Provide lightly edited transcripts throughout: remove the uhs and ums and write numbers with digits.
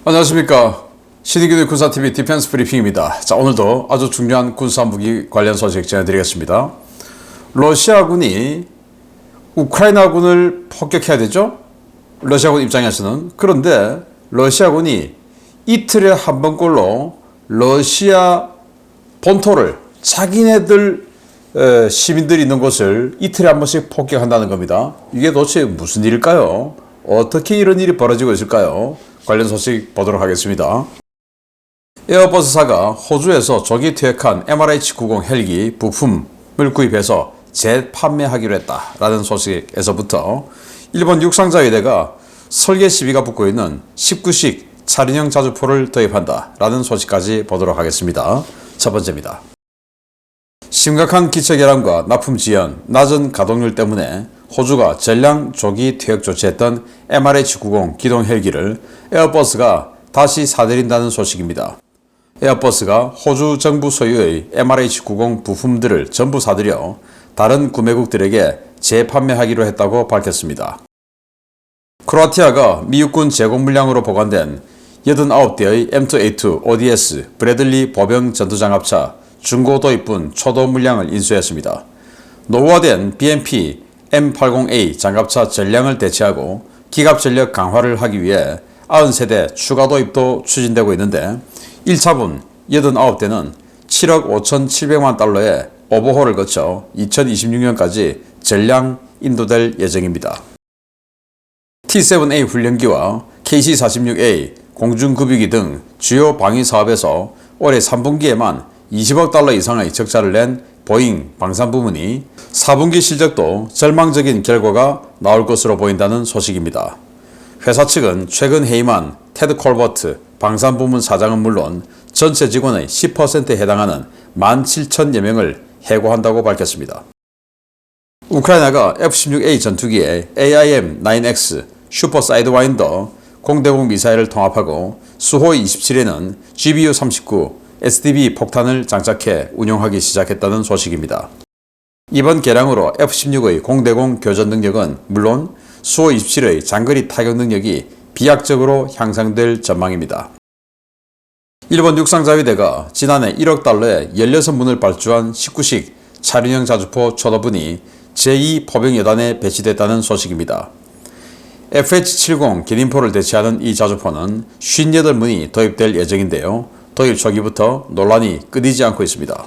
안녕하십니까. 신의균의 군사TV 디펜스 브리핑입니다. 자, 오늘도 아주 중요한 군사무기 관련 소식 전해드리겠습니다. 러시아군이 우크라이나군을 폭격해야 되죠? 러시아군 입장에서는. 그런데 러시아군이 이틀에 한 번꼴로 러시아 본토를 자기네들 시민들이 있는 곳을 이틀에 한 번씩 폭격한다는 겁니다. 이게 도대체 무슨 일일까요? 어떻게 이런 일이 벌어지고 있을까요? 관련 소식 보도록 하겠습니다. 에어버스사가 호주에서 조기 퇴역한 MRH-90 헬기 부품을 구입해서 재판매하기로 했다라는 소식에서부터 일본 육상자위대가 설계 시비가 붙고 있는 19식 차륜형 자주포를 도입한다라는 소식까지 보도록 하겠습니다. 첫 번째입니다. 심각한 기체결함과 납품 지연, 낮은 가동률 때문에 호주가 전량 조기 퇴역 조치했던 MRH-90 기동 헬기를 에어버스가 다시 사들인다는 소식입니다. 에어버스가 호주 정부 소유의 MRH-90 부품들을 전부 사들여 다른 구매국들에게 재판매하기로 했다고 밝혔습니다. 크로아티아가 미육군 제공 물량으로 보관된 89대의 M2A2 ODS 브래들리 보병 전투장갑차 중고 도입분 초도 물량을 인수했습니다. 노후화된 BMP M80A 장갑차 전량을 대체하고 기갑 전력 강화를 하기 위해 90세대 추가 도입도 추진되고 있는데 1차분 89대는 7억 5,700만 달러의 오버홀을 거쳐 2026년까지 전량 인도될 예정입니다. T-7A 훈련기와 KC-46A 공중급유기 등 주요 방위 사업에서 올해 3분기에만 20억 달러 이상의 적자를 낸 보잉 방산부문이 4분기 실적도 절망적인 결과가 나올 것으로 보인다는 소식입니다. 회사 측은 최근 해임한 테드 콜버트 방산부문 사장은 물론 전체 직원의 10%에 해당하는 17,000여 명을 해고한다고 밝혔습니다. 우크라이나가 F-16A 전투기에 AIM-9X 슈퍼 사이드와인더 공대공 미사일을 통합하고 수호이 27에는 GBU-39 SDB 폭탄을 장착해 운용하기 시작했다는 소식입니다. 이번 개량으로 F-16의 공대공 교전 능력은 물론 수호 27의 장거리 타격 능력이 비약적으로 향상될 전망입니다. 일본 육상자위대가 지난해 1억 달러에 16문을 발주한 19식 차륜형 자주포 초도분이 제2포병여단에 배치됐다는 소식입니다. FH-70 기린포를 대체하는 이 자주포는 58문이 도입될 예정인데요. 도입 초기부터 논란이 끊이지 않고 있습니다.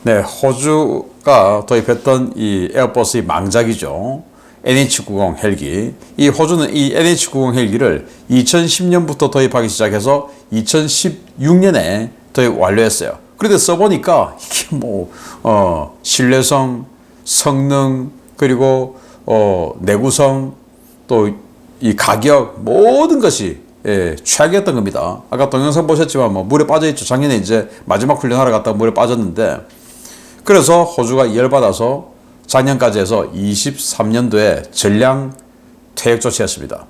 네, 호주가 도입했던 이 에어버스의 망작이죠. NH-90 헬기. 이 호주는 이 NH-90 헬기를 2010년부터 도입하기 시작해서 2016년에 도입 완료했어요. 그런데 써보니까 이게 신뢰성, 성능, 그리고 내구성, 또 이 가격 모든 것이 최악이었던 겁니다. 아까 동영상 보셨지만 물에 빠져있죠. 작년에 이제 마지막 훈련하러 갔다가 물에 빠졌는데, 그래서 호주가 열받아서 작년까지 해서 23년도에 전량 퇴역 조치했습니다.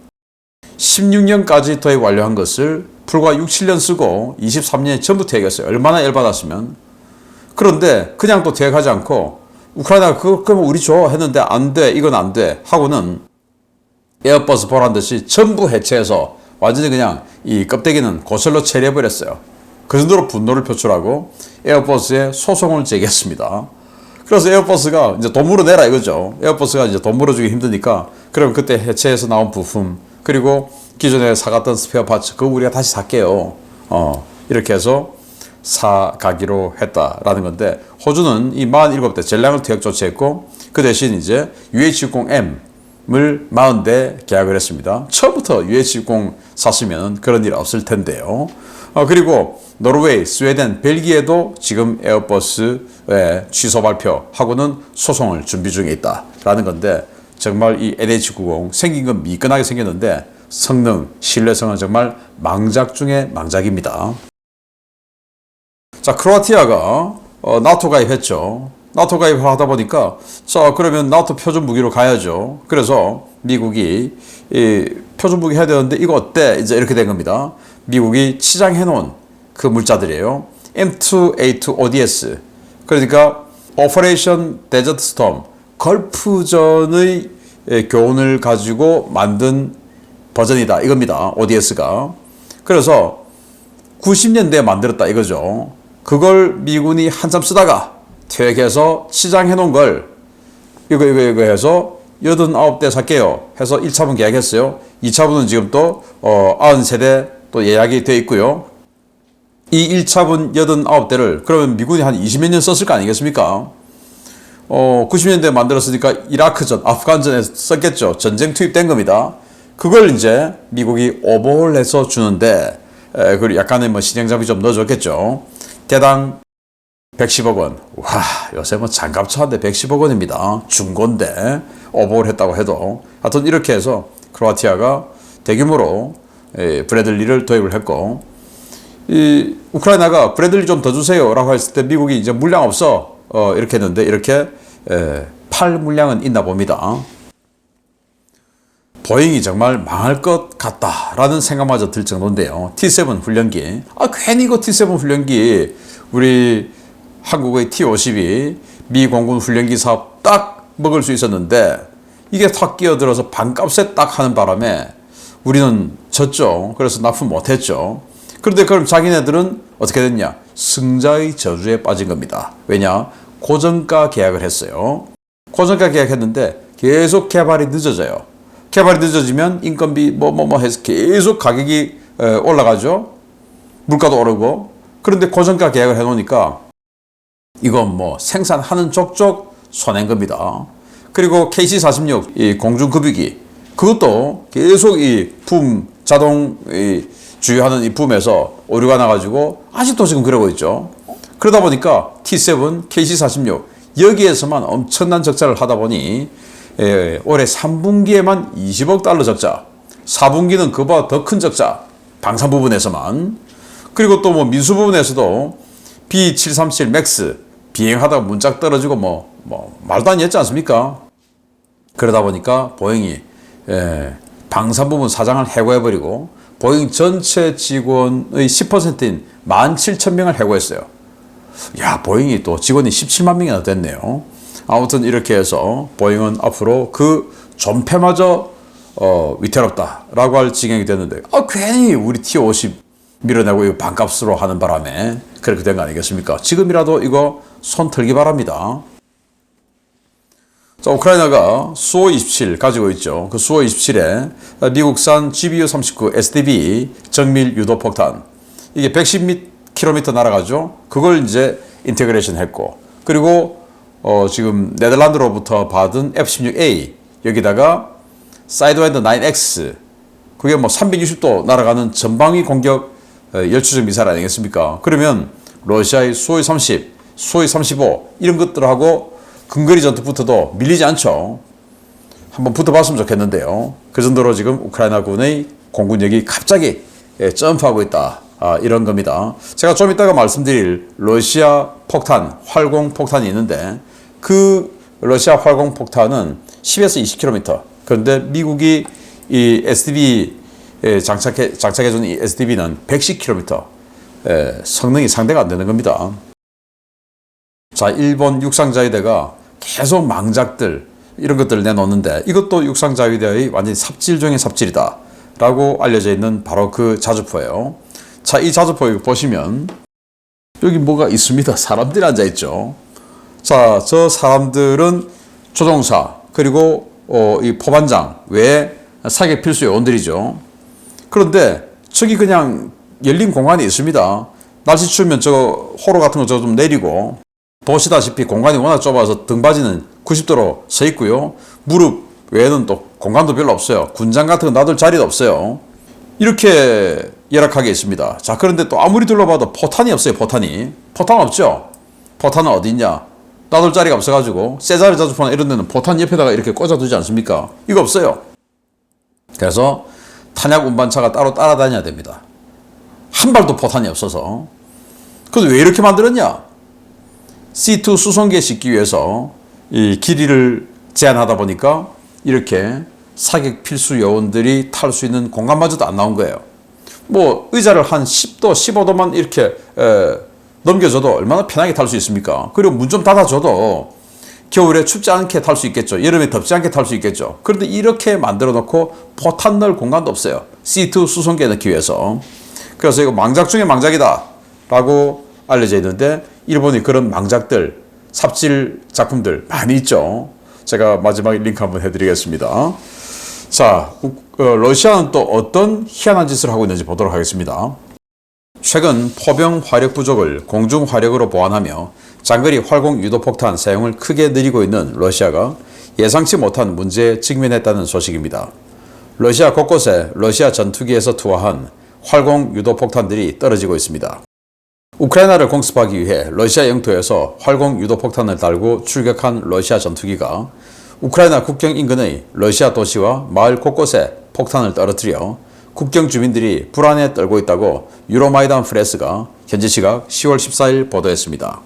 16년까지 도입 완료한 것을 불과 6, 7년 쓰고 23년에 전부 퇴역했어요. 얼마나 열받았으면. 그런데 그냥 또 퇴역하지 않고 우크라이나가 그러면 우리 줘 했는데 안 돼, 이건 안 돼 하고는 에어버스 보란 듯이 전부 해체해서 완전히 그냥 이 껍데기는 고철로 처리해버렸어요. 그 정도로 분노를 표출하고 에어버스에 소송을 제기했습니다. 그래서 에어버스가 이제 돈 물어내라 이거죠. 에어버스가 이제 돈 물어주기 힘드니까 그럼 그때 해체해서 나온 부품 그리고 기존에 사갔던 스페어 파츠 그거 우리가 다시 살게요. 이렇게 해서 사가기로 했다라는 건데 호주는 이 47대 전량을 퇴역 조치했고 그 대신 이제 UH-60M 을 40대 계약을 했습니다. 처음부터 UH-60 샀으면 그런 일 없을 텐데요. 그리고 노르웨이, 스웨덴, 벨기에도 지금 에어버스의 취소 발표하고는 소송을 준비 중에 있다라는 건데 정말 이 NH-90 생긴 건 미끈하게 생겼는데 성능, 신뢰성은 정말 망작 중에 망작입니다. 자, 크로아티아가 나토 가입했죠. 나토 가입을 하다 보니까 자 그러면 나토 표준 무기로 가야죠. 그래서 미국이 표준 무기 해야 되는데 이거 어때? 이제 이렇게 된 겁니다. 미국이 치장해 놓은 그 물자들이에요. M2A2 ODS 그러니까 오퍼레이션 데저트 스톰 걸프전의 교훈을 가지고 만든 버전이다 이겁니다. ODS가. 그래서 90년대에 만들었다 이거죠. 그걸 미군이 한참 쓰다가 퇴役해서 치장해 놓은 걸 이거 해서 89대 살게요 해서 1차분 계약했어요. 2차분은 지금 또 90세대 또 예약이 되어 있고요. 이 1차분 89대를 그러면 미군이 한 20몇 년 썼을 거 아니겠습니까? 90년대에 만들었으니까 이라크전, 아프간전에 썼겠죠. 전쟁 투입된 겁니다. 그걸 이제 미국이 오버홀해서 주는데 그리고 약간의 뭐 신형장비 좀 넣어줬겠죠. 대당 110억 원. 와, 요새 뭐 장갑차 한 대 110억 원입니다. 중고인데 오버홀 했다고 해도. 하여튼 이렇게 해서 크로아티아가 대규모로 브래들리를 도입을 했고, 이 우크라이나가 브래들리 좀 더 주세요 라고 했을 때 미국이 이제 물량 없어 이렇게 했는데 이렇게 팔 물량은 있나 봅니다. 보잉이 정말 망할 것 같다라는 생각마저 들 정도인데요. T7 훈련기. 괜히 그 T7 훈련기 우리 한국의 T-50이 미 공군 훈련기 사업 딱 먹을 수 있었는데 이게 탁 끼어들어서 반값에 딱 하는 바람에 우리는 졌죠. 그래서 납품 못했죠. 그런데 그럼 자기네들은 어떻게 됐냐? 승자의 저주에 빠진 겁니다. 왜냐? 고정가 계약을 했어요. 고정가 계약했는데 계속 개발이 늦어져요. 개발이 늦어지면 인건비 해서 계속 가격이 올라가죠. 물가도 오르고. 그런데 고정가 계약을 해놓으니까 이건 뭐 생산하는 족족 손해인 겁니다. 그리고 KC-46 이 공중급유기 그것도 계속 이 자동 주유하는 이 붐에서 오류가 나가지고 아직도 지금 그러고 있죠. 그러다 보니까 T7, KC-46 여기에서만 엄청난 적자를 하다 보니 올해 3분기에만 20억 달러 적자, 4분기는 그보다 더 큰 적자, 방산 부분에서만. 그리고 또 뭐 민수 부분에서도 B737 맥스 비행하다가 문짝 떨어지고 말도 안 했지 않습니까? 그러다 보니까 보잉이 방산 부분 사장을 해고해버리고 보잉 전체 직원의 10%인 17,000명을 해고했어요. 야, 보잉이 또 직원이 17만 명이나 됐네요. 아무튼 이렇게 해서 보잉은 앞으로 그 존폐마저 위태롭다라고 할 지경이 됐는데 괜히 우리 T-50 밀어내고 이거 반값으로 하는 바람에 그렇게 된 거 아니겠습니까? 지금이라도 이거 손 털기 바랍니다. 자, 우크라이나가 수호-27 가지고 있죠. 그 수호-27에 미국산 GBU-39 SDB 정밀 유도 폭탄 이게 110km 날아가죠. 그걸 이제 인테그레이션 했고, 그리고 지금 네덜란드로부터 받은 F-16A 여기다가 사이드와인더 9X 그게 뭐 360도 날아가는 전방위 공격 열추적 미사일 아니겠습니까? 그러면 러시아의 수호이-30, 수호이-35 이런 것들하고 근거리 전투부터도 밀리지 않죠. 한번 붙어봤으면 좋겠는데요. 그 정도로 지금 우크라이나군의 공군력이 갑자기 점프하고 있다. 이런 겁니다. 제가 좀 이따가 말씀드릴 러시아 폭탄, 활공 폭탄이 있는데 그 러시아 활공 폭탄은 10에서 20km. 그런데 미국이 이 SDB 장착해준 이 SDB는 110km. 성능이 상대가 안 되는 겁니다. 자, 일본 육상자위대가 계속 망작들 이런 것들을 내놓는데 이것도 육상자위대의 완전히 삽질 중의 삽질이다 라고 알려져 있는 바로 그 자주포예요. 자, 이 자주포 보시면 여기 뭐가 있습니다. 사람들이 앉아있죠. 자, 저 사람들은 조종사 그리고 이 포반장 외에 사격 필수 요원들이죠. 그런데 저기 그냥 열린 공간이 있습니다. 날씨 추우면 저 호로 같은 거 좀 내리고 보시다시피 공간이 워낙 좁아서 등받이는 90도로 서 있고요. 무릎 외에는 또 공간도 별로 없어요. 군장 같은 거 놔둘 자리도 없어요. 이렇게 열악하게 있습니다. 자, 그런데 또 아무리 둘러봐도 포탄이 없어요. 포탄 없죠? 포탄은 어디 있냐? 놔둘 자리가 없어가지고 쇠자리 자주포나 이런 데는 포탄 옆에다가 이렇게 꽂아두지 않습니까? 이거 없어요. 그래서 탄약 운반차가 따로 따라다녀야 됩니다. 한 발도 포탄이 없어서. 그런데 왜 이렇게 만들었냐? C2 수송기에 싣기 위해서 이 길이를 제한하다 보니까 이렇게 사격 필수 요원들이 탈 수 있는 공간마저도 안 나온 거예요. 뭐 의자를 한 10도, 15도만 이렇게 넘겨줘도 얼마나 편하게 탈 수 있습니까? 그리고 문 좀 닫아줘도 겨울에 춥지 않게 탈 수 있겠죠. 여름에 덥지 않게 탈 수 있겠죠. 그런데 이렇게 만들어 놓고 포탄 넣을 공간도 없어요. C2 수송기에 넣기 위해서. 그래서 이거 망작 중에 망작이다 라고 알려져 있는데 일본이 그런 망작들, 삽질 작품들 많이 있죠. 제가 마지막에 링크 한번 해드리겠습니다. 자, 러시아는 또 어떤 희한한 짓을 하고 있는지 보도록 하겠습니다. 최근 포병 화력 부족을 공중 화력으로 보완하며 장거리 활공 유도폭탄 사용을 크게 늘리고 있는 러시아가 예상치 못한 문제에 직면했다는 소식입니다. 러시아 곳곳에 러시아 전투기에서 투하한 활공 유도폭탄들이 떨어지고 있습니다. 우크라이나를 공습하기 위해 러시아 영토에서 활공 유도폭탄을 달고 출격한 러시아 전투기가 우크라이나 국경 인근의 러시아 도시와 마을 곳곳에 폭탄을 떨어뜨려 국경 주민들이 불안에 떨고 있다고 유로마이단 프레스가 현지 시각 10월 14일 보도했습니다.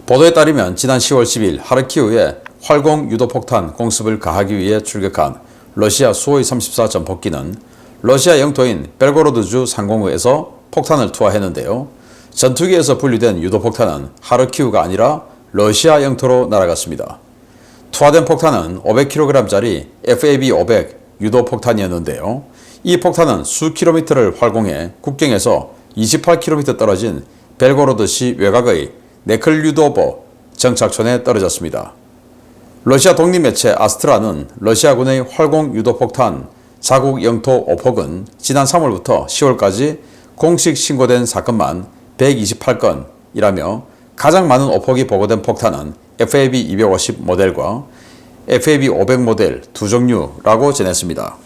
보도에 따르면 지난 10월 10일 하르키우에 활공 유도폭탄 공습을 가하기 위해 출격한 러시아 수호이 34 전폭기는 러시아 영토인 벨고로드주 상공에서 폭탄을 투하했는데요. 전투기에서 분리된 유도폭탄은 하르키우가 아니라 러시아 영토로 날아갔습니다. 투하된 폭탄은 500kg짜리 FAB-500 유도폭탄이었는데요. 이 폭탄은 수 킬로미터를 활공해 국경에서 28km 떨어진 벨고로드시 외곽의 네클류도보 정착촌에 떨어졌습니다. 러시아 독립매체 아스트라는 러시아군의 활공 유도폭탄 자국 영토 오폭은 지난 3월부터 10월까지 공식 신고된 사건만 128건이라며 가장 많은 오폭이 보고된 폭탄은 FAB-250 모델과 FAB-500 모델 두 종류라고 전했습니다.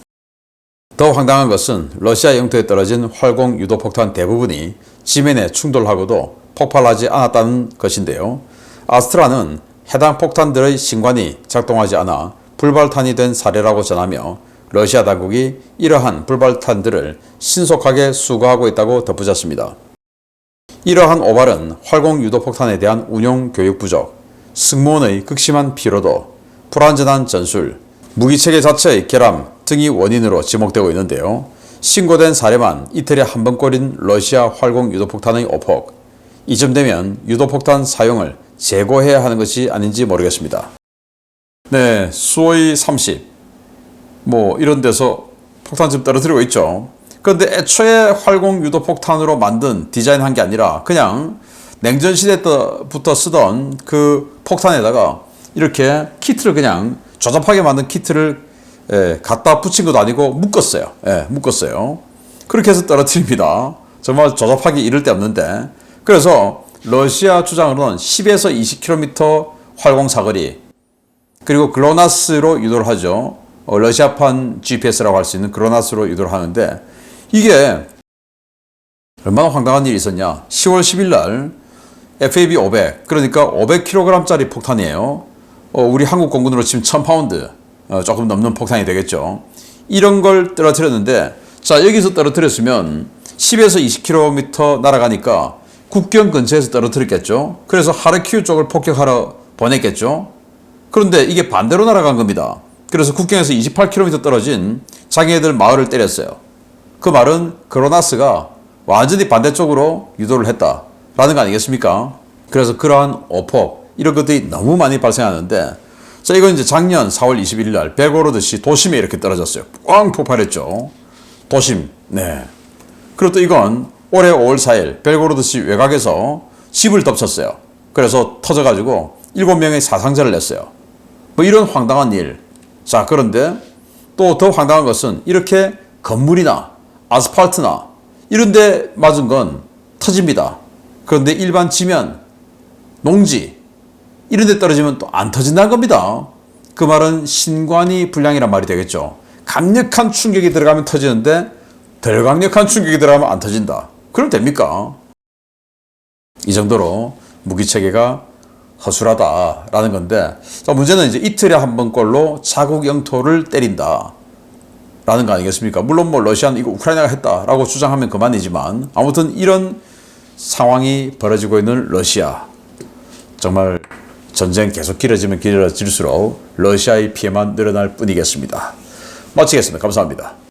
더 황당한 것은 러시아 영토에 떨어진 활공 유도폭탄 대부분이 지면에 충돌하고도 폭발하지 않았다는 것인데요. 아스트라는 해당 폭탄들의 신관이 작동하지 않아 불발탄이 된 사례라고 전하며 러시아 당국이 이러한 불발탄들을 신속하게 수거하고 있다고 덧붙였습니다. 이러한 오발은 활공 유도폭탄에 대한 운용 교육 부족, 승무원의 극심한 피로도, 불완전한 전술, 무기체계 자체의 결함 등이 원인으로 지목되고 있는데요. 신고된 사례만 이틀에 한 번꼴인 러시아 활공 유도폭탄의 오폭. 이쯤 되면 유도폭탄 사용을 재고해야 하는 것이 아닌지 모르겠습니다. 네, 수호이 30. 이런 데서 폭탄 좀 떨어뜨리고 있죠. 그런데 애초에 활공 유도폭탄으로 만든 디자인한 게 아니라 그냥 냉전시대 때부터 쓰던 그 폭탄에다가 이렇게 키트를 그냥 조잡하게 만든 키트를 갖다 붙인 것도 아니고 묶었어요. 묶었어요. 그렇게 해서 떨어뜨립니다. 정말 조잡하기 이를 데 없는데. 그래서 러시아 주장으로는 10에서 20km 활공 사거리, 그리고 글로나스로 유도를 하죠. 러시아판 GPS라고 할 수 있는 글로나스로 유도를 하는데 이게 얼마나 황당한 일이 있었냐. 10월 10일 날 FAB-500, 그러니까 500kg짜리 폭탄이에요. 우리 한국 공군으로 치면 1000파운드, 조금 넘는 폭탄이 되겠죠. 이런 걸 떨어뜨렸는데, 자, 여기서 떨어뜨렸으면 10에서 20km 날아가니까 국경 근처에서 떨어뜨렸겠죠. 그래서 하르키우 쪽을 폭격하러 보냈겠죠. 그런데 이게 반대로 날아간 겁니다. 그래서 국경에서 28km 떨어진 자기네들 마을을 때렸어요. 그 말은 그로나스가 완전히 반대쪽으로 유도를 했다라는 거 아니겠습니까? 그래서 그러한 오폭, 이런 것들이 너무 많이 발생하는데, 자, 이건 이제 작년 4월 21일 날 벨고로드시 도심에 이렇게 떨어졌어요. 꽝 폭발했죠. 도심. 네. 그리고 또 이건 올해 5월 4일 벨고로드시 외곽에서 집을 덮쳤어요. 그래서 터져가지고 7명의 사상자를 냈어요. 이런 황당한 일. 자, 그런데 또 더 황당한 것은 이렇게 건물이나 아스팔트나 이런 데 맞은 건 터집니다. 그런데 일반 지면, 농지 이런 데 떨어지면 또 안 터진다는 겁니다. 그 말은 신관이 불량이란 말이 되겠죠. 강력한 충격이 들어가면 터지는데 덜 강력한 충격이 들어가면 안 터진다. 그럼 됩니까? 이 정도로 무기체계가 허술하다라는 건데, 문제는 이제 이틀에 한 번꼴로 자국 영토를 때린다 라는 거 아니겠습니까? 물론 러시아는 이거 우크라이나가 했다라고 주장하면 그만이지만, 아무튼 이런 상황이 벌어지고 있는 러시아, 정말 전쟁 계속 길어지면 길어질수록 러시아의 피해만 늘어날 뿐이겠습니다. 마치겠습니다. 감사합니다.